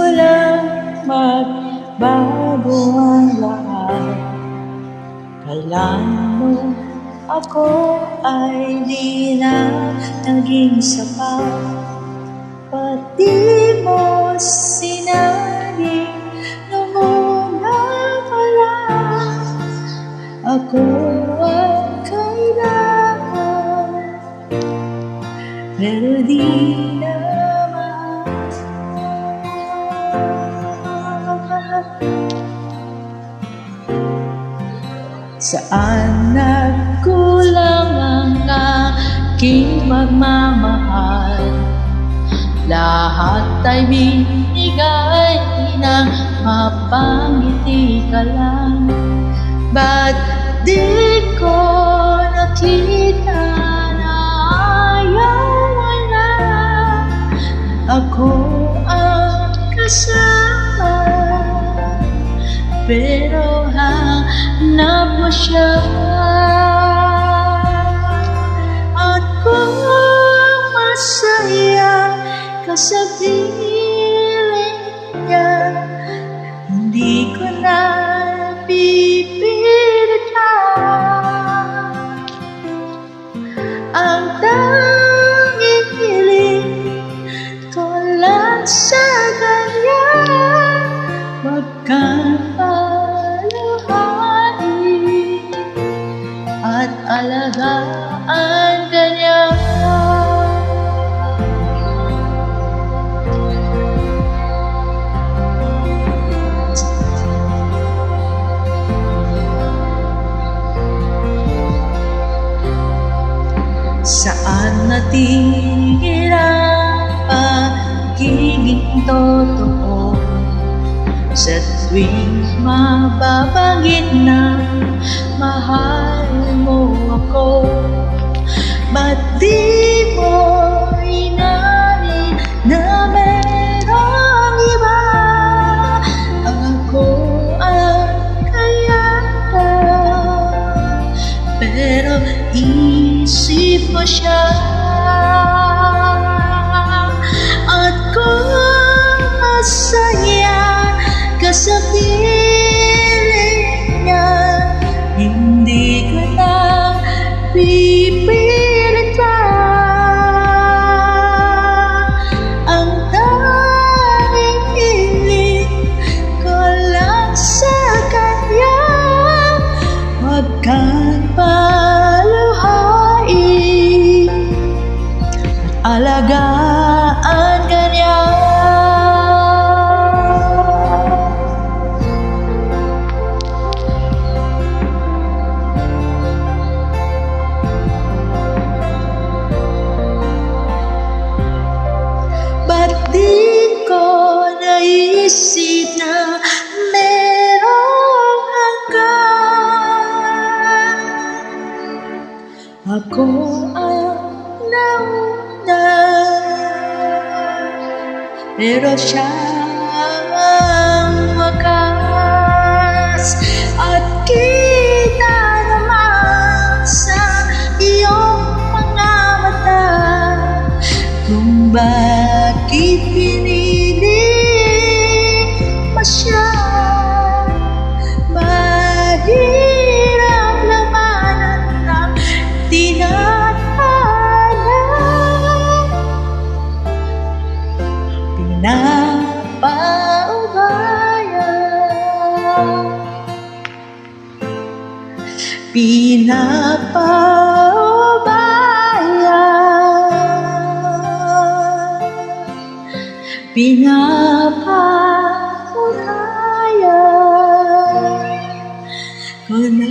walang magbago ang lahat. Kailan mo ako ay di na naging sapat, pati mo sinabi nung una pa lang, ako ang kailangan, pero di na mahal. Saan nagkulang ang aking pagmamahal? Lahat ay binigay ng mapangiti ka lang. Ba't di ko nakita na ayaw mo na ako ang kasama? Pero hanap mo siya, at kung masaya ka sa piling niya, hindi ko na pipilitan. Ang tanging hiling ko lang sa kanya, wag kang paluhain at alagaan ka niya. Saan natigil ang pagiging totoo? Sa tuwing mababanggit na mahal mo ako, ba't di mo inani na merong iba? Ako ang kailangan, pero isip mo siya, at kung masaya ka sa piling niya, hindi ko na pipilitan. Ang tanging hiling ko lang sa kanya, wag kang paluhain, alagaan ka niya. Ba't di ko naisip na merong hanggan? Ako ang nauna, pero siya ang wakas. At kita naman sa iyong mga mata kung bakit pinili mo siya. Mahirap labanan ng tinatala, pinapaubaya ko na.